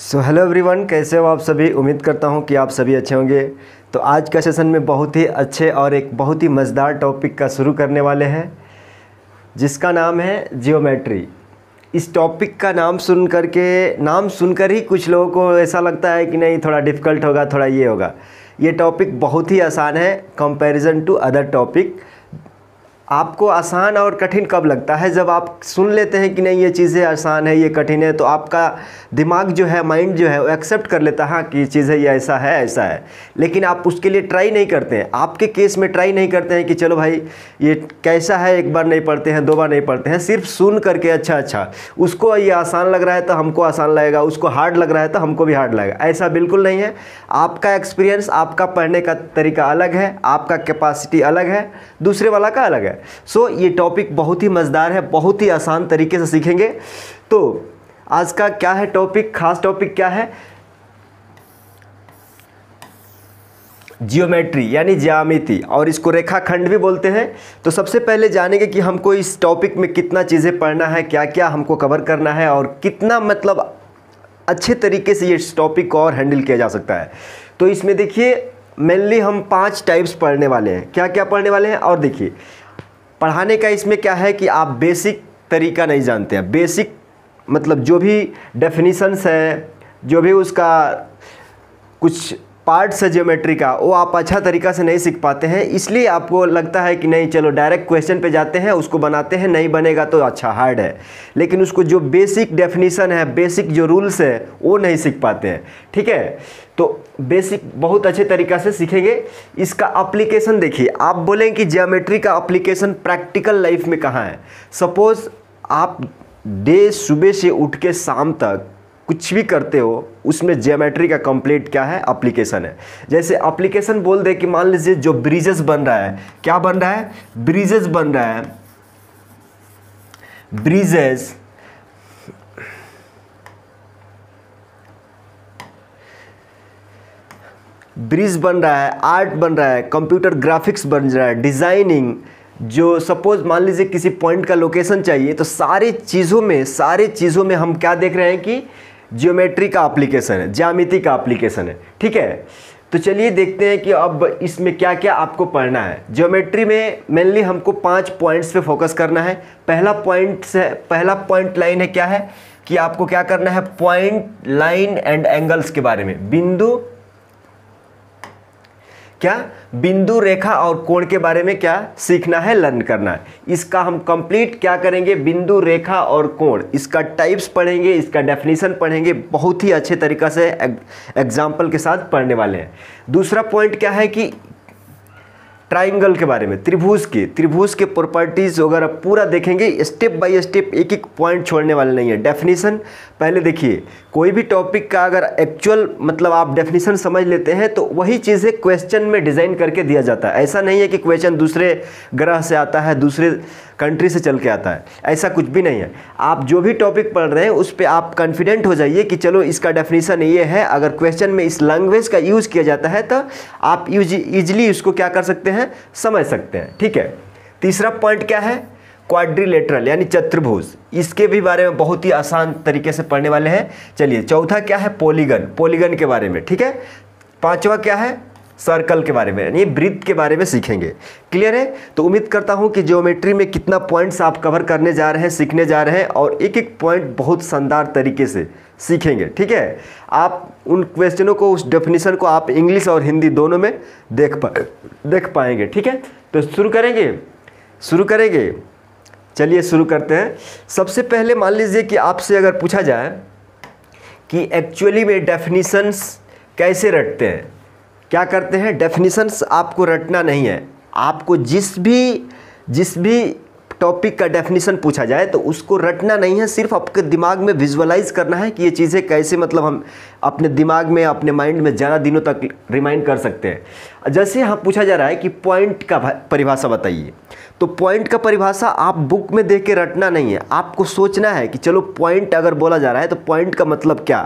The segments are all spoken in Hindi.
हेलो एवरीवन, कैसे हो आप सभी। उम्मीद करता हूं कि आप सभी अच्छे होंगे। तो आज का सेशन में बहुत ही अच्छे और एक बहुत ही मज़ेदार टॉपिक का शुरू करने वाले हैं, जिसका नाम है जियोमेट्री। इस टॉपिक का नाम सुनकर ही कुछ लोगों को ऐसा लगता है कि नहीं, थोड़ा डिफ़िकल्ट होगा, थोड़ा ये होगा। ये टॉपिक बहुत ही आसान है कंपैरिजन टू अदर टॉपिक। आपको आसान और कठिन कब लगता है? जब आप सुन लेते हैं कि नहीं ये चीज़ें आसान है, ये कठिन है, तो आपका दिमाग जो है, माइंड जो है, वो एक्सेप्ट कर लेता है हाँ कि चीज़ है, ये ऐसा है ऐसा है। लेकिन आप उसके लिए ट्राई नहीं करते हैं। आपके केस में ट्राई नहीं करते हैं कि चलो भाई ये कैसा है, एक बार नहीं पढ़ते हैं, दो बार नहीं पढ़ते हैं, सिर्फ सुन करके अच्छा उसको ये आसान लग रहा है तो हमको आसान लगेगा, उसको हार्ड लग रहा है तो हमको भी हार्ड लगेगा। ऐसा बिल्कुल नहीं है। आपका एक्सपीरियंस, आपका पढ़ने का तरीका अलग है, आपका कैपेसिटी अलग है, दूसरे वाला का अलग है। ये टॉपिक बहुत ही मज़ेदार है, बहुत ही आसान तरीके से सीखेंगे। तो आज का क्या है टॉपिक, खास टॉपिक क्या है? जियोमेट्री यानी ज्यामिति, और इसको रेखाखंड भी बोलते हैं। तो सबसे पहले जानेंगे कि हमको इस टॉपिक में कितना चीज़ें पढ़ना है, क्या क्या हमको कवर करना है, और कितना मतलब अच्छे तरीके से ये टॉपिक को और हैंडल किया जा सकता है। तो इसमें देखिए मेनली हम 5 टाइप्स पढ़ने वाले हैं। क्या क्या पढ़ने वाले हैं? और देखिए पढ़ाने का इसमें क्या है कि आप बेसिक तरीका नहीं जानते हैं। बेसिक मतलब जो भी डेफिनीशंस है, जो भी उसका कुछ पार्ट्स है ज्योमेट्री का, वो आप अच्छा तरीका से नहीं सीख पाते हैं। इसलिए आपको लगता है कि नहीं चलो डायरेक्ट क्वेश्चन पे जाते हैं, उसको बनाते हैं, नहीं बनेगा तो अच्छा हार्ड है। लेकिन उसको जो बेसिक डेफिनीशन है, बेसिक जो रूल्स है, वो नहीं सीख पाते हैं। ठीक है, तो बेसिक बहुत अच्छे तरीक़ा से सीखेंगे। इसका एप्लीकेशन देखिए, आप बोलें कि ज्योमेट्री का एप्लीकेशन प्रैक्टिकल लाइफ में कहाँ है। सपोज़ आप सुबह से उठ के शाम तक कुछ भी करते हो, उसमें ज्योमेट्री का कंप्लीट क्या है, एप्लीकेशन है। जैसे एप्लीकेशन बोल दे कि मान लीजिए जो ब्रिजेस बन रहा है, क्या बन रहा है, ब्रिजेस बन रहा है, ब्रिजेस ब्रिज बन रहा है, आर्ट बन रहा है, कंप्यूटर ग्राफिक्स बन रहा है, डिज़ाइनिंग। जो सपोज मान लीजिए किसी पॉइंट का लोकेशन चाहिए, तो सारे चीज़ों में हम क्या देख रहे हैं कि ज्योमेट्री का एप्लीकेशन है, ज्यामिति का एप्लीकेशन है। ठीक है, तो चलिए देखते हैं कि अब इसमें क्या क्या आपको पढ़ना है। ज्योमेट्री में मेनली हमको 5 पॉइंट्स पे फोकस करना है। पहला पॉइंट लाइन है, क्या है कि आपको क्या करना है, पॉइंट, लाइन एंड एंगल्स के बारे में, बिंदु, रेखा और कोण के बारे में क्या सीखना है, लर्न करना है। इसका हम कंप्लीट क्या करेंगे, बिंदु, रेखा और कोण, इसका टाइप्स पढ़ेंगे, इसका डेफिनेशन पढ़ेंगे, बहुत ही अच्छे तरीक़ा से एग्जाम्पल के साथ पढ़ने वाले हैं। दूसरा पॉइंट क्या है कि ट्राइंगल के बारे में, त्रिभुज के प्रॉपर्टीज़ वगैरह पूरा देखेंगे, स्टेप बाय स्टेप, एक एक पॉइंट छोड़ने वाले नहीं है। डेफिनेशन पहले देखिए, कोई भी टॉपिक का अगर एक्चुअल मतलब आप डेफिनेशन समझ लेते हैं तो वही चीज़ें क्वेश्चन में डिज़ाइन करके दिया जाता है। ऐसा नहीं है कि क्वेश्चन दूसरे ग्रह से आता है, दूसरे कंट्री से चल के आता है, ऐसा कुछ भी नहीं है। आप जो भी टॉपिक पढ़ रहे हैं उस पर आप कॉन्फिडेंट हो जाइए कि चलो इसका डेफिनेशन ये है, अगर क्वेश्चन में इस लैंग्वेज का यूज़ किया जाता है तो आप ईजिली उसको क्या कर सकते हैं, समझ सकते हैं। ठीक है, तीसरा पॉइंट क्या है, क्वाड्रिलेटरल यानी चतुर्भुज, इसके भी बारे में बहुत ही आसान तरीके से पढ़ने वाले हैं। चलिए, चौथा क्या है, पॉलीगन के बारे में। ठीक है, पांचवा क्या है, सर्कल के बारे में, यानी वृत्त के बारे में सीखेंगे। क्लियर है? तो उम्मीद करता हूं कि ज्योमेट्री में कितना पॉइंट्स आप कवर करने जा रहे हैं, सीखने जा रहे हैं, और एक एक पॉइंट बहुत शानदार तरीके से सीखेंगे। ठीक है, आप उन क्वेश्चनों को, उस डेफिनेशन को आप इंग्लिश और हिंदी दोनों में देख पाएंगे। ठीक है, तो शुरू करेंगे। चलिए शुरू करते हैं। सबसे पहले मान लीजिए कि आपसे अगर पूछा जाए कि एक्चुअली में डेफिनेशंस कैसे रटते हैं, क्या करते हैं, डेफिनेशंस आपको रटना नहीं है। आपको जिस भी टॉपिक का डेफिनेशन पूछा जाए तो उसको रटना नहीं है, सिर्फ आपके दिमाग में विजुअलाइज करना है कि ये चीज़ें कैसे, मतलब हम अपने दिमाग में, अपने माइंड में ज़्यादा दिनों तक रिमाइंड कर सकते हैं। जैसे यहाँ पूछा जा रहा है कि पॉइंट का परिभाषा बताइए, तो पॉइंट का परिभाषा आप बुक में देख के रटना नहीं है, आपको सोचना है कि चलो पॉइंट अगर बोला जा रहा है तो पॉइंट का मतलब क्या।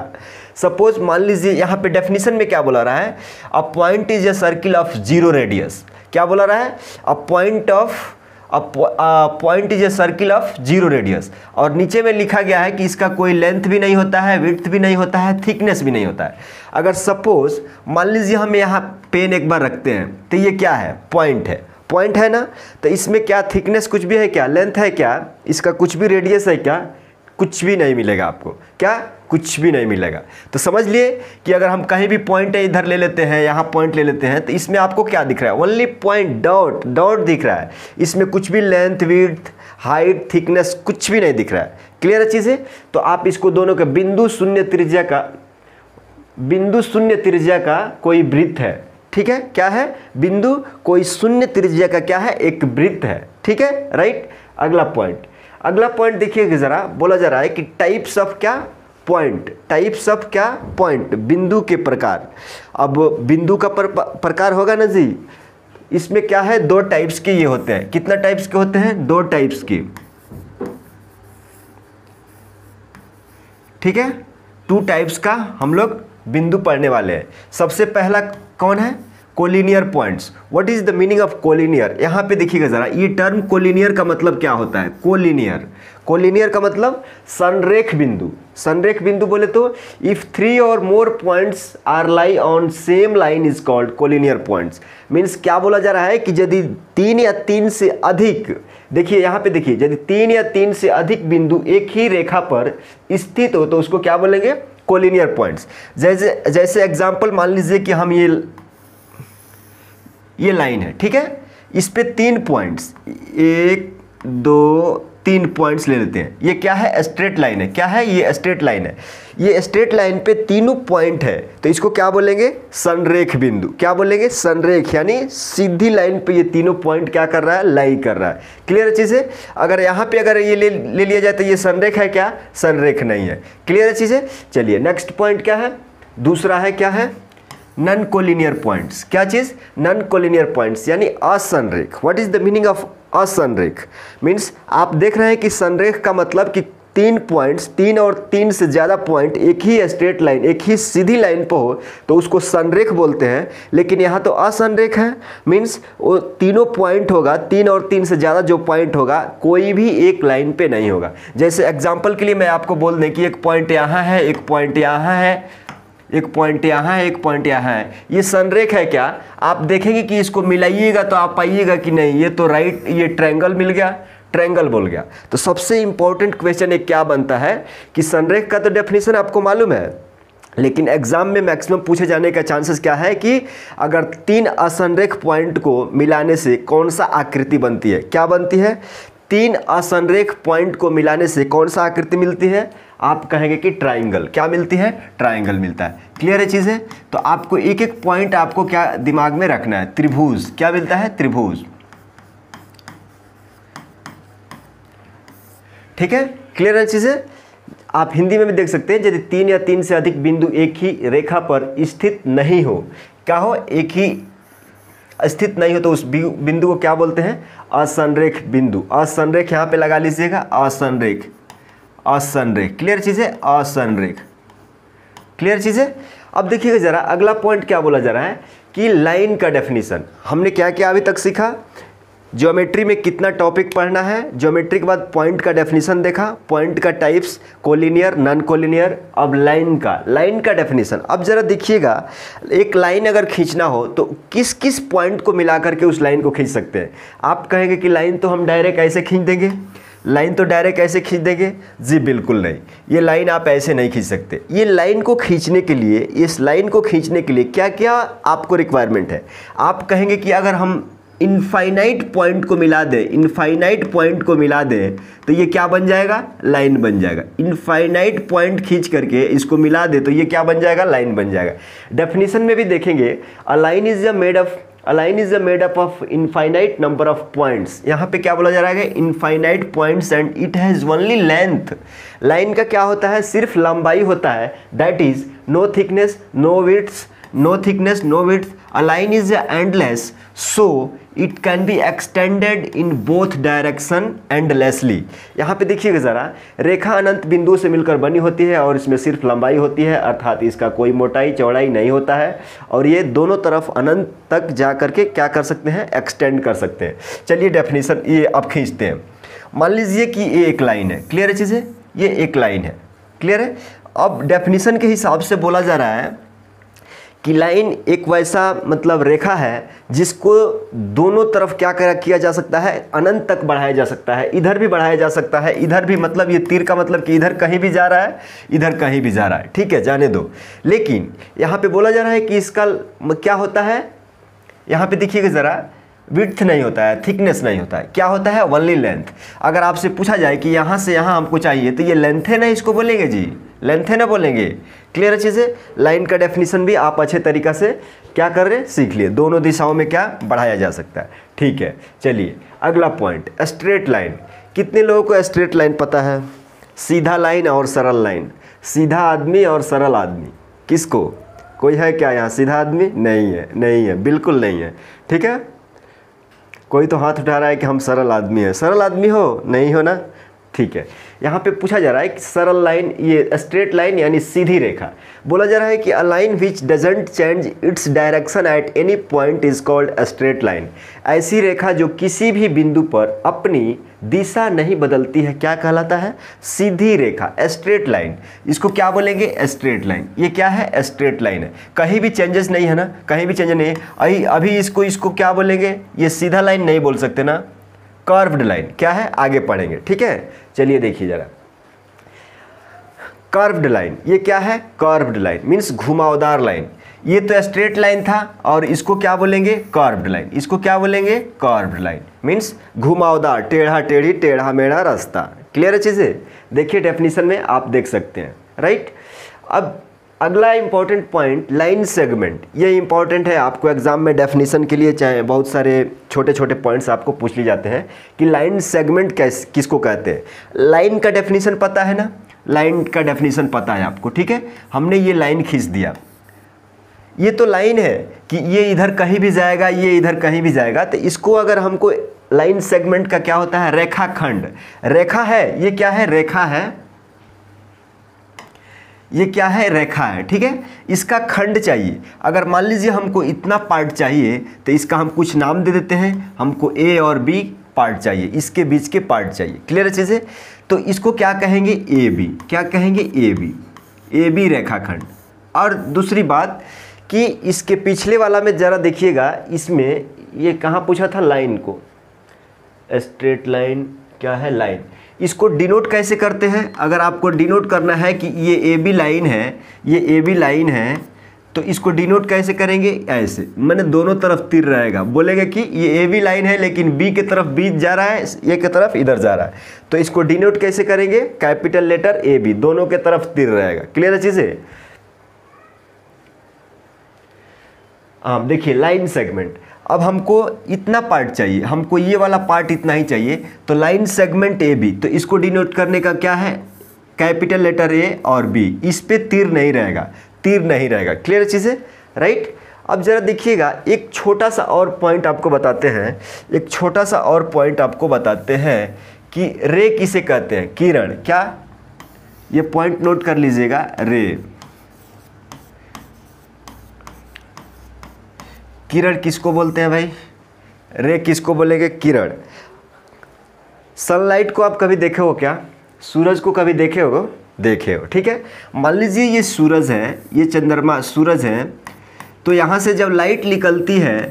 सपोज मान लीजिए यहाँ पे डेफिनेशन में क्या बोला रहा है, a point is a circle of 0 radius. क्या बोला रहा है, a point of point is a circle of zero radius. और नीचे में लिखा गया है कि इसका कोई लेंथ भी नहीं होता है, विड्थ भी नहीं होता है, थिकनेस भी नहीं होता है। अगर सपोज मान लीजिए हम यहाँ पेन एक बार रखते हैं तो ये क्या है, पॉइंट है, पॉइंट है ना। तो इसमें क्या थिकनेस कुछ भी है क्या, लेंथ है क्या, इसका कुछ भी रेडियस है क्या, कुछ भी नहीं मिलेगा आपको, क्या कुछ भी नहीं मिलेगा। तो समझ लिए कि अगर हम कहीं भी पॉइंट इधर ले लेते हैं, यहाँ पॉइंट ले लेते हैं, तो इसमें आपको क्या दिख रहा है, ओनली पॉइंट, डॉट डॉट दिख रहा है। इसमें कुछ भी लेंथ, विड्थ, हाइट, थिकनेस कुछ भी नहीं दिख रहा है। क्लियर है चीज़ें। तो आप इसको दोनों का बिंदु शून्य त्रिज्या का कोई वृत्त है, ठीक है, क्या है, बिंदु कोई शून्य त्रिज्या का क्या है, एक वृत्त है, ठीक है, राइट। अगला पॉइंट देखिए जरा, बोला जा रहा है कि टाइप्स ऑफ क्या, पॉइंट, टाइप्स ऑफ क्या, पॉइंट, बिंदु के प्रकार। अब बिंदु का प्रकार होगा ना जी, इसमें क्या है, दो टाइप्स के ये होते हैं। कितना टाइप्स के होते हैं, दो टाइप्स के, ठीक है, टू टाइप्स का हम लोग बिंदु पढ़ने वाले हैं। सबसे पहला कौन है, collinear points. What is the meaning of collinear. यहाँ पे देखिएगा जरा, ये टर्म कोलिनियर का मतलब क्या होता है, कोलिनियर का मतलब संरेख बिंदु। संरेख बिंदु बोले तो if 3 or more points are lie on same line is called collinear points. Means क्या बोला जा रहा है कि यदि 3 या 3 से अधिक, देखिए यहाँ पे देखिए, यदि 3 या 3 से अधिक बिंदु एक ही रेखा पर स्थित हो तो उसको क्या बोलेंगे, कोलिनियर पॉइंट्स। जैसे एग्जाम्पल मान लीजिए कि हम ये लाइन है, ठीक है, इस पे 3 पॉइंट्स, 1 2 3 पॉइंट्स ले लेते हैं। ये क्या है, स्ट्रेट लाइन है, क्या है, ये स्ट्रेट लाइन है। ये स्ट्रेट लाइन पे तीनों पॉइंट है तो इसको क्या बोलेंगे, संरेख बिंदु। क्या बोलेंगे, संरेख, यानी सीधी लाइन पे ये तीनों पॉइंट क्या कर रहा है, लाई कर रहा है। क्लियर चीज़ है। अगर यहाँ पे अगर ये ले लिया जाए तो ये संरेख है क्या, संरेख नहीं है। क्लियर चीज़ है। चलिए नेक्स्ट पॉइंट क्या है, दूसरा है क्या है, नन कोलिनियर पॉइंट्स। क्या चीज़, नन कोलिनियर पॉइंट्स यानी असंरेख। What is the meaning of असंरेख, मीन्स आप देख रहे हैं कि संरेख का मतलब कि 3 पॉइंट्स, 3 और 3 से ज़्यादा पॉइंट एक ही स्ट्रेट लाइन, एक ही सीधी लाइन पर हो तो उसको संरेख बोलते हैं। लेकिन यहाँ तो असंरेख है, मीन्स वो तीनों पॉइंट होगा, 3 और 3 से ज़्यादा जो पॉइंट होगा कोई भी एक लाइन पे नहीं होगा। जैसे एग्जाम्पल के लिए मैं आपको बोल दें कि एक पॉइंट यहाँ है, एक पॉइंट यहाँ है, एक पॉइंट यहाँ है, एक पॉइंट यहाँ है, ये संरेख है क्या। आप देखेंगे कि इसको मिलाइएगा तो आप पाइएगा कि नहीं, ये तो राइट, ये ट्रायंगल मिल गया, ट्रायंगल बोल गया। तो सबसे इंपॉर्टेंट क्वेश्चन एक क्या बनता है कि संरेख का तो डेफिनेशन आपको मालूम है, लेकिन एग्जाम में मैक्सिमम पूछे जाने का चांसेस क्या है कि अगर 3 असंरेख पॉइंट को मिलाने से कौन सा आकृति बनती है, क्या बनती है, 3 असंरेख पॉइंट को मिलाने से कौन सा आकृति मिलती है, आप कहेंगे कि ट्रायंगल। क्या मिलती है, ट्रायंगल मिलता है। क्लियर है चीज़ है। तो आपको एक एक पॉइंट आपको क्या दिमाग में रखना है, त्रिभुज। क्या मिलता है, त्रिभुज, ठीक है। क्लियर है चीज़ है। आप हिंदी में भी देख सकते हैं, यदि 3 या 3 से अधिक बिंदु एक ही रेखा पर स्थित नहीं हो, क्या हो, एक ही स्थित नहीं हो तो उस बिंदु को क्या बोलते हैं, असंरेख बिंदु। असंरेख यहाँ पे लगा लीजिएगा, असंरेख, असंरेख। क्लियर चीज़ है, असंरेख। क्लियर चीज़ है। अब देखिएगा जरा अगला पॉइंट क्या बोला जा रहा है कि लाइन का डेफिनेशन। हमने क्या क्या अभी तक सीखा, ज्योमेट्री में कितना टॉपिक पढ़ना है, ज्योमेट्री के बाद पॉइंट का डेफिनेशन देखा, पॉइंट का टाइप्स, कोलिनियर, नॉन कोलिनियर। अब लाइन का डेफिनेशन। अब जरा देखिएगा, एक लाइन अगर खींचना हो तो किस किस पॉइंट को मिला करके उस लाइन को खींच सकते हैं। आप कहेंगे कि लाइन तो हम डायरेक्ट ऐसे खींच देंगे, लाइन तो डायरेक्ट ऐसे खींच देंगे, जी बिल्कुल नहीं, ये लाइन आप ऐसे नहीं खींच सकते। ये लाइन को खींचने के लिए, इस लाइन को खींचने के लिए क्या क्या आपको रिक्वायरमेंट है। आप कहेंगे कि अगर हम इनफाइनाइट पॉइंट को मिला दें, इनफाइनाइट पॉइंट को मिला दें तो ये क्या बन जाएगा, लाइन बन जाएगा। इनफाइनाइट पॉइंट खींच करके इसको मिला दे तो ये क्या बन जाएगा, लाइन बन जाएगा। डेफिनेशन में भी देखेंगे, a line is made up of infinite number of points. यहाँ पे क्या बोला जा रहा है, infinite points and it has only length. Line का क्या होता है, सिर्फ लंबाई होता है, that is no thickness, no width, no thickness, no width. A line is endless, so it can be extended in both direction endlessly. यहाँ पे देखिएगा ज़रा, रेखा अनंत बिंदुओं से मिलकर बनी होती है और इसमें सिर्फ लंबाई होती है, अर्थात इसका कोई मोटाई चौड़ाई नहीं होता है और ये दोनों तरफ अनंत तक जा करके क्या कर सकते हैं, एक्सटेंड कर सकते हैं। चलिए डेफिनेशन ये अब खींचते हैं। मान लीजिए कि ये एक लाइन है, क्लियर है चीज़ें, ये एक लाइन है, क्लियर है। अब डेफिनेशन के हिसाब से बोला जा रहा है कि लाइन एक वैसा मतलब रेखा है जिसको दोनों तरफ क्या किया जा सकता है, अनंत तक बढ़ाया जा सकता है, इधर भी बढ़ाया जा सकता है, इधर भी, मतलब ये तीर का मतलब कि इधर कहीं भी जा रहा है, इधर कहीं भी जा रहा है, ठीक है, जाने दो। लेकिन यहाँ पे बोला जा रहा है कि इसका क्या होता है, यहाँ पे देखिएगा ज़रा, विड्थ नहीं होता है, थिकनेस नहीं होता है, क्या होता है, ओनली लेंथ। अगर आपसे पूछा जाए कि यहाँ से यहाँ हमको चाहिए तो ये लेंथ है ना, इसको बोलेंगे जी, लेंथ है ना बोलेंगे। क्लियर है चीज़ें। लाइन का डेफिनेशन भी आप अच्छे तरीक़ा से क्या कर रहे हैं, सीख लिए, दोनों दिशाओं में क्या बढ़ाया जा सकता है, ठीक है। चलिए अगला पॉइंट, स्ट्रेट लाइन। कितने लोगों को स्ट्रेट लाइन पता है? सीधा लाइन और सरल लाइन, सीधा आदमी और सरल आदमी, किसको, कोई है क्या यहाँ सीधा आदमी? नहीं है, नहीं है, बिल्कुल नहीं है, ठीक है। कोई तो हाथ उठा रहा है कि हम सरल आदमी हैं। सरल आदमी हो, नहीं हो ना, ठीक है। यहाँ पे पूछा जा रहा है कि सरल लाइन, ये स्ट्रेट लाइन यानी सीधी रेखा। बोला जा रहा है कि a line which doesn't change its direction at any point is called straight line. ऐसी रेखा जो किसी भी बिंदु पर अपनी दिशा नहीं बदलती है क्या कहलाता है? सीधी रेखा, स्ट्रेट लाइन। इसको क्या बोलेंगे? Straight line. ये क्या है? स्ट्रेट लाइन है, कहीं भी चेंजेस नहीं है ना, कहीं भी चेंज नहीं है। अभी इसको क्या बोलेंगे? ये सीधा लाइन नहीं बोल सकते ना, कर्व्ड लाइन। क्या है? आगे पढ़ेंगे, ठीक है। चलिए देखिए जरा, कर्व्ड लाइन, ये क्या है? कर्व्ड लाइन मीन्स घुमावदार लाइन। ये तो स्ट्रेट लाइन था और इसको क्या बोलेंगे? Curved line. इसको क्या बोलेंगे? कर्व्ड लाइन मीन्स घुमावदार, टेढ़ा टेढ़ी, टेढ़ा मेढ़ा रास्ता। क्लियर है चीज़ें? देखिए डेफिनेशन में आप देख सकते हैं, राइट। अब अगला इंपॉर्टेंट पॉइंट, लाइन सेगमेंट। ये इंपॉर्टेंट है आपको एग्जाम में डेफिनेशन के लिए, चाहे बहुत सारे छोटे छोटे पॉइंट्स आपको पूछ लिए जाते हैं कि लाइन सेगमेंट किसको कहते हैं। लाइन का डेफिनेशन पता है ना, लाइन का डेफिनेशन पता है आपको, ठीक है। हमने ये लाइन खींच दिया, ये तो लाइन है कि ये इधर कहीं भी जाएगा, ये इधर कहीं भी जाएगा, तो इसको अगर हमको लाइन सेगमेंट का क्या होता है? रेखाखंड। रेखा है, ये क्या है? रेखा है, ये क्या है? रेखा है, ठीक है। इसका खंड चाहिए। अगर मान लीजिए हमको इतना पार्ट चाहिए तो इसका हम कुछ नाम दे देते हैं, हमको ए और बी पार्ट चाहिए, इसके बीच के पार्ट चाहिए। क्लियर है चीज़ें? तो इसको क्या कहेंगे? A B. क्या कहेंगे? ए बी, ए बी रेखाखंड। और दूसरी बात कि इसके पिछले वाला में ज़रा देखिएगा, इसमें ये कहाँ पूछा था? लाइन को, स्ट्रेट लाइन क्या है? लाइन। इसको डिनोट कैसे करते हैं? अगर आपको डिनोट करना है कि ये ए बी लाइन है, ये ए बी लाइन है, तो इसको डिनोट कैसे करेंगे? ऐसे, मैंने दोनों तरफ तीर रहेगा, बोलेंगे कि ये ए बी लाइन है लेकिन बी की तरफ बी जा रहा है, ए की तरफ इधर जा रहा है, तो इसको डिनोट कैसे करेंगे? कैपिटल लेटर ए बी, दोनों के तरफ तीर रहेगा। क्लियर है चीज़ें? हाँ देखिए, लाइन सेगमेंट। अब हमको इतना पार्ट चाहिए, हमको ये वाला पार्ट इतना ही चाहिए, तो लाइन सेगमेंट ए बी, तो इसको डिनोट करने का क्या है? कैपिटल लेटर ए और बी, इस पे तीर नहीं रहेगा, तीर नहीं रहेगा। क्लियर चीज़ें, राइट। अब ज़रा देखिएगा, एक छोटा सा और पॉइंट आपको बताते हैं, एक छोटा सा और पॉइंट आपको बताते हैं कि रे किसे कहते हैं? किरण। क्या? ये पॉइंट नोट कर लीजिएगा, रे। किरण किसको बोलते हैं भाई? रे किसको बोलेंगे? किरण। सनलाइट को आप कभी देखे हो क्या? सूरज को कभी देखे हो? देखे हो, ठीक है। मान लीजिए ये सूरज है, ये चंद्रमा, सूरज है, तो यहाँ से जब लाइट निकलती है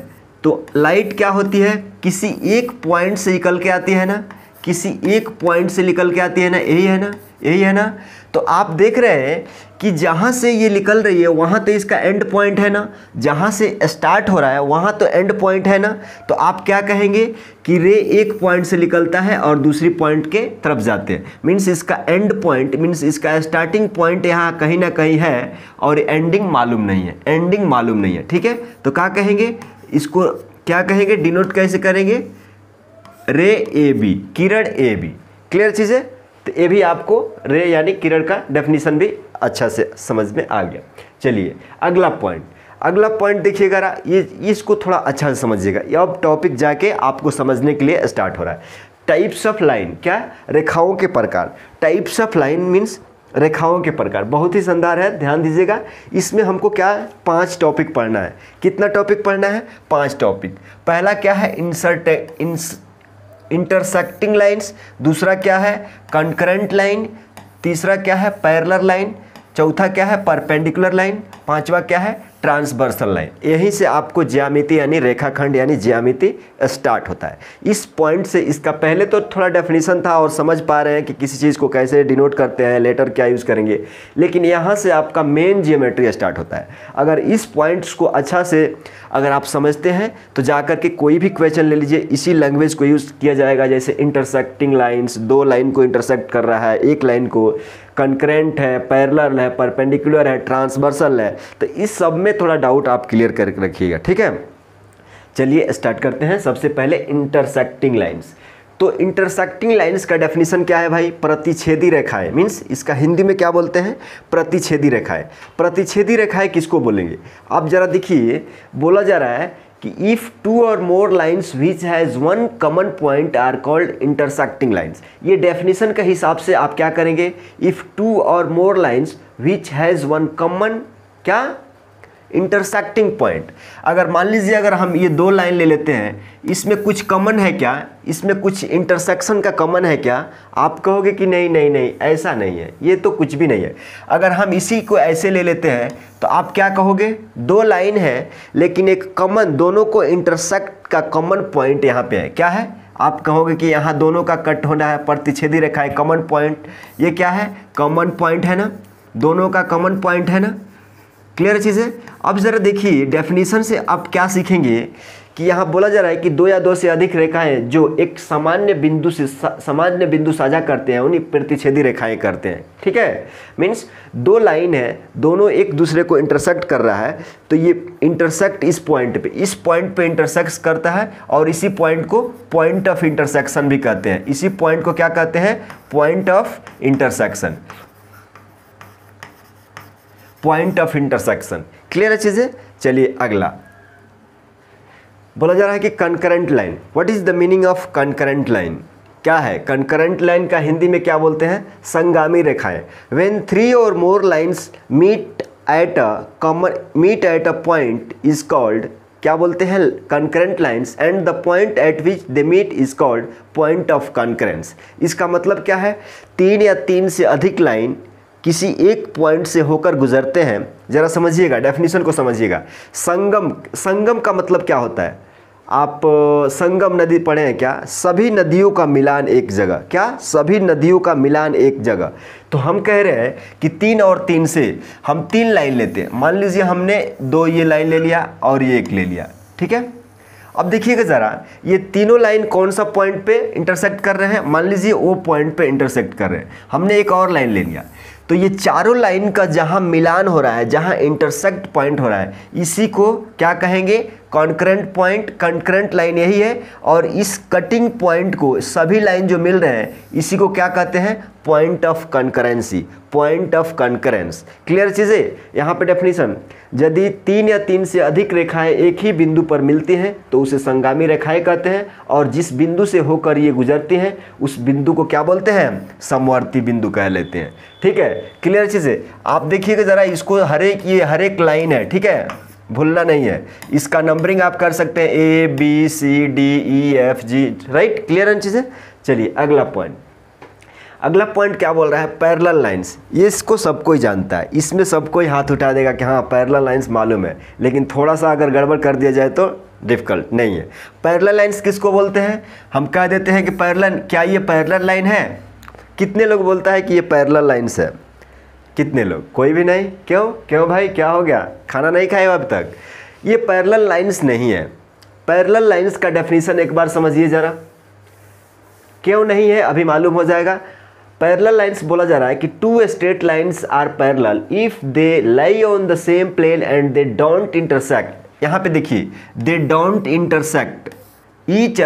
तो लाइट क्या होती है? किसी एक पॉइंट से निकल के आती है ना, किसी एक पॉइंट से निकल के आती है ना, यही है ना, यही है ना। तो आप देख रहे हैं कि जहाँ से ये निकल रही है वहाँ तो इसका एंड पॉइंट है ना, जहाँ से स्टार्ट हो रहा है वहाँ तो एंड पॉइंट है ना। तो आप क्या कहेंगे कि रे एक पॉइंट से निकलता है और दूसरी पॉइंट के तरफ जाते हैं, मीन्स इसका एंड पॉइंट, मीन्स इसका स्टार्टिंग पॉइंट यहाँ कहीं ना कहीं है और एंडिंग मालूम नहीं है, एंडिंग मालूम नहीं है, ठीक है। तो क्या कहेंगे? इसको क्या कहेंगे? डिनोट कैसे करेंगे? रे ए बी, किरण ए बी। क्लियर चीज़ है? तो ये भी आपको रे यानी किरण का डेफिनेशन भी अच्छा से समझ में आ गया। चलिए अगला पॉइंट, अगला पॉइंट देखिएगा, ये इसको थोड़ा अच्छा से समझिएगा, ये अब टॉपिक जाके आपको समझने के लिए स्टार्ट हो रहा है। टाइप्स ऑफ लाइन, क्या? रेखाओं के प्रकार। टाइप्स ऑफ लाइन मीन्स रेखाओं के प्रकार। बहुत ही शानदार है, ध्यान दीजिएगा। इसमें हमको क्या 5 टॉपिक पढ़ना है। कितना टॉपिक पढ़ना है? 5 टॉपिक। पहला क्या है? Intersecting lines. दूसरा क्या है? Concurrent line. तीसरा क्या है? Parallel line. चौथा क्या है? Perpendicular line. पांचवा क्या है? Transversal line. यहीं से आपको ज्यामिति यानी रेखाखंड यानी ज्यामिति स्टार्ट होता है। इस पॉइंट से इसका पहले तो थोड़ा डेफिनेशन था और समझ पा रहे हैं कि किसी चीज़ को कैसे डिनोट करते हैं, लेटर क्या यूज़ करेंगे, लेकिन यहाँ से आपका मेन ज्योमेट्री स्टार्ट होता है। अगर इस पॉइंट्स को अच्छा से अगर आप समझते हैं तो जाकर के कोई भी क्वेश्चन ले लीजिए, इसी लैंग्वेज को यूज़ किया जाएगा। जैसे इंटरसेक्टिंग लाइन्स, 2 लाइन को इंटरसेक्ट कर रहा है, एक लाइन को, कंकरेंट है, पैरेलल है, परपेंडिकुलर है, ट्रांसवर्सल है। तो इस सब में थोड़ा डाउट आप क्लियर करके रखिएगा, ठीक है। चलिए स्टार्ट करते हैं। सबसे पहले इंटरसेक्टिंग लाइन्स। तो इंटरसेक्टिंग लाइन्स का डेफिनेशन क्या है भाई? प्रतिच्छेदी रेखाएं। मीन्स इसका हिंदी में क्या बोलते हैं? प्रतिच्छेदी रेखाएं। प्रतिच्छेदी रेखाएं किसको बोलेंगे? आप जरा देखिए, बोला जा रहा है कि if 2 or more lines which has one common point are called intersecting lines। ये डेफिनेशन के हिसाब से आप क्या करेंगे? If 2 or more lines which has one common क्या? Intersecting point. अगर मान लीजिए अगर हम ये 2 लाइन ले लेते हैं, इसमें कुछ कॉमन है क्या? इसमें कुछ इंटरसेक्शन का कॉमन है क्या? आप कहोगे कि नहीं नहीं नहीं, ऐसा नहीं है, ये तो कुछ भी नहीं है। अगर हम इसी को ऐसे ले लेते हैं तो आप क्या कहोगे? 2 लाइन है लेकिन एक कॉमन, दोनों को इंटरसेक्ट का कॉमन पॉइंट यहाँ पे है। क्या है? आप कहोगे कि यहाँ दोनों का कट होना है, प्रतिच्छेदी रेखा है, कॉमन पॉइंट। ये क्या है? कॉमन पॉइंट है ना, दोनों का कॉमन पॉइंट है ना। क्लियर चीज़ है। अब ज़रा देखिए डेफिनेशन से आप क्या सीखेंगे कि यहाँ बोला जा रहा है कि 2 या 2 से अधिक रेखाएं जो एक सामान्य बिंदु साझा करते हैं उन्हीं प्रतिच्छेदी रेखाएं करते हैं, ठीक है। मीन्स 2 लाइन है, दोनों एक दूसरे को इंटरसेक्ट कर रहा है, तो ये इंटरसेक्ट इस पॉइंट पे इंटरसेक्ट करता है और इसी पॉइंट को पॉइंट ऑफ इंटरसेक्शन भी कहते हैं। इसी पॉइंट को क्या कहते हैं? Point of intersection. Point of intersection. Clear है चीज़ें। चलिए अगला बोला जा रहा है कि concurrent line. What is the meaning of concurrent line? क्या है कंकरेंट लाइन? का हिंदी में क्या बोलते हैं? संगामी रेखाएं। When 3 or more lines meet at a point is called, क्या बोलते हैं? Concurrent lines. And the point at which they meet is called point of concurrence. इसका मतलब क्या है? 3 या 3 से अधिक लाइन किसी एक पॉइंट से होकर गुजरते हैं। जरा समझिएगा, डेफिनेशन को समझिएगा। संगम का मतलब क्या होता है? आप संगम नदी पढ़े हैं क्या? सभी नदियों का मिलान एक जगह। क्या? सभी नदियों का मिलान एक जगह। तो हम कह रहे हैं कि 3 और 3 से हम 3 लाइन लेते हैं। मान लीजिए हमने 2 ये लाइन ले लिया और ये 1 ले लिया, ठीक है। अब देखिएगा ज़रा, ये तीनों लाइन कौन सा पॉइंट पे इंटरसेक्ट कर रहे हैं? मान लीजिए वो पॉइंट पे इंटरसेक्ट कर रहे हैं। हमने एक और लाइन ले लिया, तो ये चारों लाइन का जहाँ मिलान हो रहा है, जहाँ इंटरसेक्ट पॉइंट हो रहा है, इसी को क्या कहेंगे? Concurrent point. कॉन्करेंट लाइन यही है। और इस कटिंग पॉइंट को, सभी लाइन जो मिल रहे हैं, इसी को क्या कहते हैं? Point of concurrency. Point of concurrence. Clear चीज़ें। यहाँ पे डेफिनेशन, यदि 3 या 3 से अधिक रेखाएं एक ही बिंदु पर मिलती हैं तो उसे संगामी रेखाएं कहते हैं, और जिस बिंदु से होकर ये गुजरती हैं उस बिंदु को क्या बोलते हैं? समवर्ती बिंदु कह लेते हैं, ठीक है। क्लियर चीज़ें। आप देखिएगा ज़रा, इसको हर एक लाइन है, ठीक है, भूलना नहीं है। इसका नंबरिंग आप कर सकते हैं A B C D E F G, right. Clear है चीज़ें। चलिए अगला पॉइंट। अगला पॉइंट क्या बोल रहा है? Parallel lines. ये इसको सब कोई जानता है, इसमें सब कोई हाथ उठा देगा कि हाँ पैरेलल लाइंस मालूम है, लेकिन थोड़ा सा अगर गड़बड़ कर दिया जाए तो डिफिकल्ट नहीं है। पैरेलल लाइंस किसको बोलते हैं? हम कह देते हैं कि पैरेलल, क्या ये पैरेलल लाइन है? कितने लोग बोलता है कि ये पैरेलल लाइंस है? कितने लोग? कोई भी नहीं। क्यों भाई, क्या हो गया? खाना नहीं खाए अब तक? ये पैरेलल लाइंस नहीं है। पैरेलल लाइंस का डेफिनेशन एक बार समझिए ज़रा। क्यों नहीं है अभी मालूम हो जाएगा। पैरेलल लाइंस बोला जा रहा है कि 2 straight lines are parallel if they lie on the same plane and they don't intersect. यहाँ पे देखिए, they don't intersect each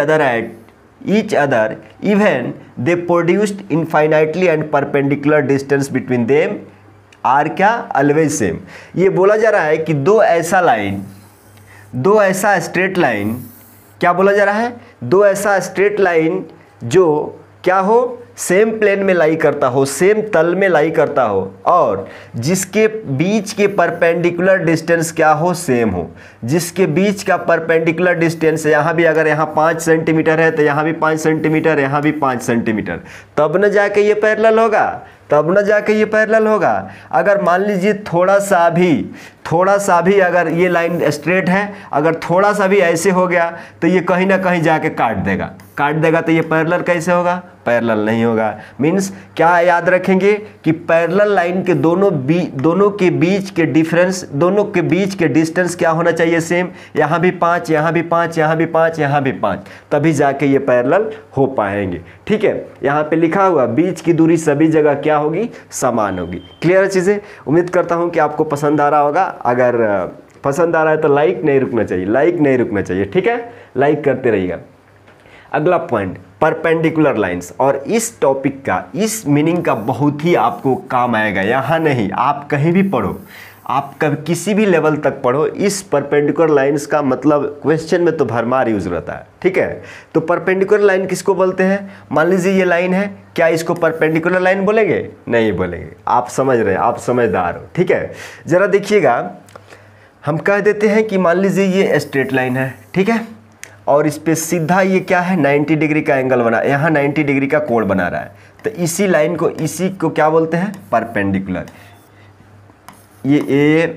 other even they produced infinitely and perpendicular distance between them are क्या, ऑलवेज सेम। ये बोला जा रहा है कि दो ऐसा स्ट्रेट लाइन, क्या बोला जा रहा है, दो ऐसा स्ट्रेट लाइन जो क्या हो, सेम प्लेन में लाई करता हो, सेम तल में लाई करता हो, और जिसके बीच के परपेंडिकुलर डिस्टेंस क्या हो, सेम हो। जिसके बीच का परपेंडिकुलर डिस्टेंस, यहाँ भी अगर यहाँ 5 सेंटीमीटर है तो यहाँ भी 5 सेंटीमीटर, यहाँ भी 5 सेंटीमीटर, तब न जाके ये पैरेलल होगा, तब न जाके ये पैरेलल होगा। अगर मान लीजिए थोड़ा सा भी अगर ये लाइन स्ट्रेट है, अगर थोड़ा सा भी ऐसे हो गया तो ये कहीं ना कहीं जाके काट देगा, तो ये पैरेलल कैसे होगा, पैरेलल नहीं होगा। मीन्स क्या याद रखेंगे कि पैरेलल लाइन के दोनों के बीच के डिफरेंस, दोनों के बीच के डिस्टेंस क्या होना चाहिए, सेम। यहाँ भी 5, यहाँ भी 5, यहाँ भी 5, यहाँ भी 5, तभी जाके ये पैरेलल हो पाएंगे। ठीक है, यहाँ पे लिखा हुआ बीच की दूरी सभी जगह क्या होगी, समान होगी। क्लियर चीज़ें, उम्मीद करता हूँ कि आपको पसंद आ रहा होगा। अगर पसंद आ रहा है तो लाइक नहीं रुकना चाहिए, ठीक है, लाइक करते रहिएगा। अगला पॉइंट, परपेंडिकुलर लाइंस, और इस टॉपिक का, इस मीनिंग का बहुत ही आपको काम आएगा। यहाँ नहीं, आप कहीं भी पढ़ो, आप कभी किसी भी लेवल तक पढ़ो, इस परपेंडिकुलर लाइंस का मतलब क्वेश्चन में तो भरमार यूज रहता है। ठीक है, तो परपेंडिकुलर लाइन किसको बोलते हैं, मान लीजिए ये लाइन है, क्या इसको परपेंडिकुलर लाइन बोलेंगे, नहीं बोलेंगे। आप समझ रहे हैं, आप समझदार हो। ठीक है, जरा देखिएगा, हम कह देते हैं कि मान लीजिए ये स्ट्रेट लाइन है, ठीक है, और इस पे सीधा ये क्या है, 90 डिग्री का एंगल बना, यहाँ 90 डिग्री का कोण बना रहा है, तो इसी लाइन को, इसी को क्या बोलते हैं, परपेंडिकुलर। ये ए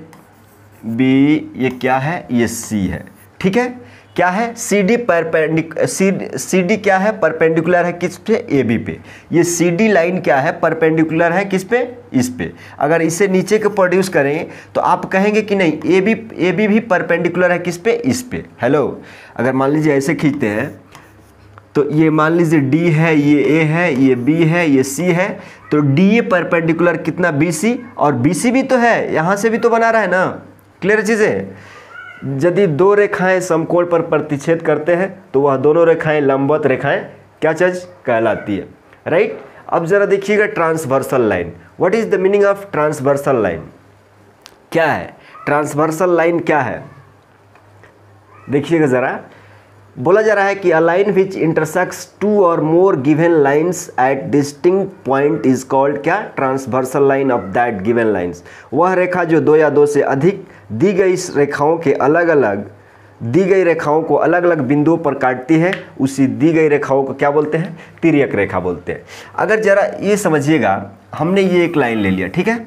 बी, ये क्या है, ये सी है। ठीक है, क्या है, सी डी क्या है, परपेंडिकुलर है किस पे, ए बी पे। ये सी डी लाइन क्या है, परपेंडिकुलर है किस पे, इस पे। अगर इसे नीचे को प्रोड्यूस करें तो आप कहेंगे कि नहीं, ए बी भी परपेंडिकुलर है किस पे, इस पे। हेलो, अगर मान लीजिए ऐसे खींचते हैं तो ये मान लीजिए डी है, ये ए है, ये बी है, ये सी है, तो डी ए परपेंडिकुलर कितना, बी सी, और बी सी भी तो है, यहाँ से भी तो बना रहा है ना। क्लियर चीज़ें, यदि दो रेखाएं समकोण पर प्रतिच्छेद करते हैं तो वह दोनों रेखाएं लंबवत रेखाएं क्या चीज कहलाती है, राइट। अब जरा देखिएगा transversal line, what is the meaning of transversal line, क्या है ट्रांसवर्सल लाइन, क्या है, देखिएगा जरा। बोला जा रहा है कि a line which intersects two or more given lines at distinct point is called क्या, transversal line of that given lines. वह रेखा जो दो या दो से अधिक दी गई रेखाओं को अलग अलग बिंदुओं पर काटती है, उसी दी गई रेखाओं को क्या बोलते हैं, तिर्यक रेखा बोलते हैं। अगर जरा ये समझिएगा, हमने ये एक लाइन ले लिया, ठीक है,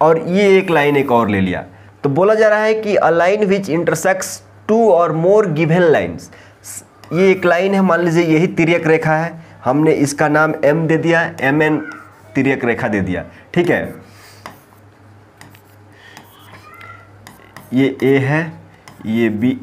और ये एक लाइन एक और ले लिया, तो बोला जा रहा है कि a line which intersects two or more given lines, ये एक लाइन है, मान लीजिए यही तिर्यक रेखा है, हमने इसका नाम एम दे दिया, एम एन तिर्यक रेखा दे दिया। ठीक है, ये ए है, ये बी,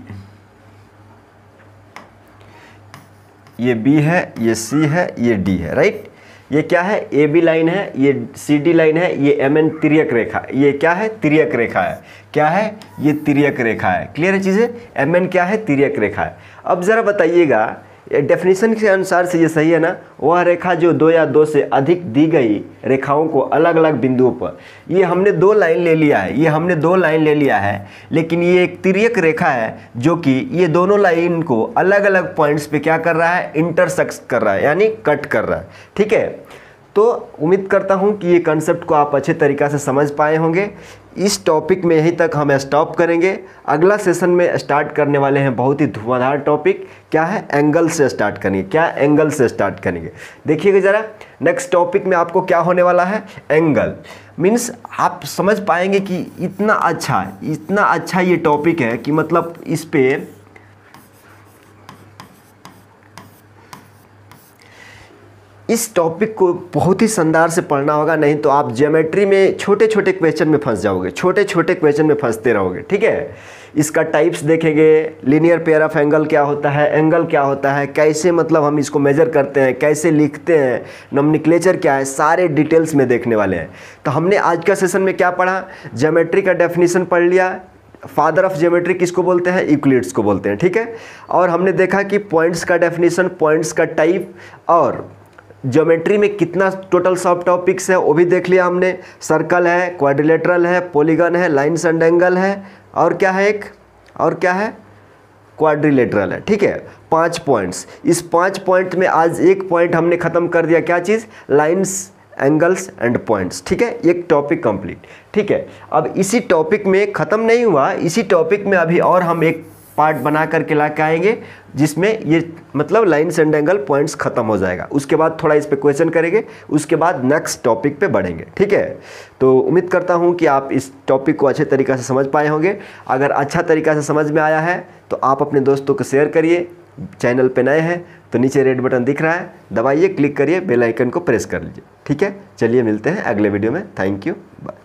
ये बी है, ये सी है, ये डी है, राइट। ये क्या है, ए बी लाइन है, ये सी डी लाइन है, ये एम एन तिर्यक रेखा, ये क्या है, तिर्यक रेखा है, क्या है, ये तिर्यक रेखा है। क्लियर है चीज़ें, एम एन क्या है, तिर्यक रेखा है। अब ज़रा बताइएगा, डेफिनेशन के अनुसार से ये सही है ना, वह रेखा जो दो या दो से अधिक दी गई रेखाओं को अलग अलग बिंदुओं पर, ये हमने दो लाइन ले लिया है, लेकिन ये एक तिर्यक रेखा है जो कि ये दोनों लाइन को अलग अलग पॉइंट्स पे क्या कर रहा है, इंटरसेक्ट कर रहा है, यानी कट कर रहा है। ठीक है, तो उम्मीद करता हूँ कि ये कंसेप्ट को आप अच्छे तरीक़ा से समझ पाए होंगे। इस टॉपिक में यहीं तक हम स्टॉप करेंगे। अगला सेशन में स्टार्ट करने वाले हैं बहुत ही धुआंधार टॉपिक, क्या है, एंगल से स्टार्ट करेंगे। क्या एंगल से स्टार्ट करेंगे, देखिएगा ज़रा। नेक्स्ट टॉपिक में आपको क्या होने वाला है, एंगल। मीन्स आप समझ पाएंगे कि इतना अच्छा ये टॉपिक है कि मतलब इस पे इस टॉपिक को बहुत ही शानदार से पढ़ना होगा, नहीं तो आप ज्योमेट्री में छोटे छोटे क्वेश्चन में फंस जाओगे, छोटे छोटे क्वेश्चन में फंसते रहोगे। ठीक है, इसका टाइप्स देखेंगे, लीनियर पेयर ऑफ एंगल क्या होता है, एंगल क्या होता है, कैसे मतलब हम इसको मेजर करते हैं, कैसे लिखते हैं, नोमेनक्लेचर क्या है, सारे डिटेल्स में देखने वाले हैं। तो हमने आज का सेशन में क्या पढ़ा, ज्योमेट्री का डेफिनेशन पढ़ लिया, फादर ऑफ ज्योमेट्री किसको बोलते हैं, यूक्लिड्स को बोलते हैं। ठीक है, और हमने देखा कि पॉइंट्स का डेफिनेशन, पॉइंट्स का टाइप और ज्योमेट्री में कितना टोटल सब टॉपिक्स है वो भी देख लिया हमने। सर्कल है, क्वाड्रिलेटरल है, पॉलीगन है, लाइन्स एंड एंगल है, और क्या है एक, और क्या है, क्वाड्रिलेटरल है। ठीक है, 5 पॉइंट्स। इस 5 पॉइंट में आज एक पॉइंट हमने खत्म कर दिया, क्या चीज़, लाइन्स एंगल्स एंड पॉइंट्स। ठीक है, एक टॉपिक कंप्लीट। ठीक है, अब इसी टॉपिक में ख़त्म नहीं हुआ, इसी टॉपिक में अभी और हम एक पार्ट बना करके ला के आएंगे जिसमें ये मतलब लाइन्स एंड एंगल पॉइंट्स खत्म हो जाएगा। उसके बाद थोड़ा इस पे क्वेश्चन करेंगे, उसके बाद नेक्स्ट टॉपिक पे बढ़ेंगे। ठीक है, तो उम्मीद करता हूँ कि आप इस टॉपिक को अच्छे तरीक़े से समझ पाए होंगे। अगर अच्छा तरीक़ा से समझ में आया है तो आप अपने दोस्तों को शेयर करिए। चैनल पे नए हैं तो नीचे रेड बटन दिख रहा है, दबाइए, क्लिक करिए, बेल आइकन को प्रेस कर लीजिए। ठीक है, चलिए मिलते हैं अगले वीडियो में। Thank you, bye.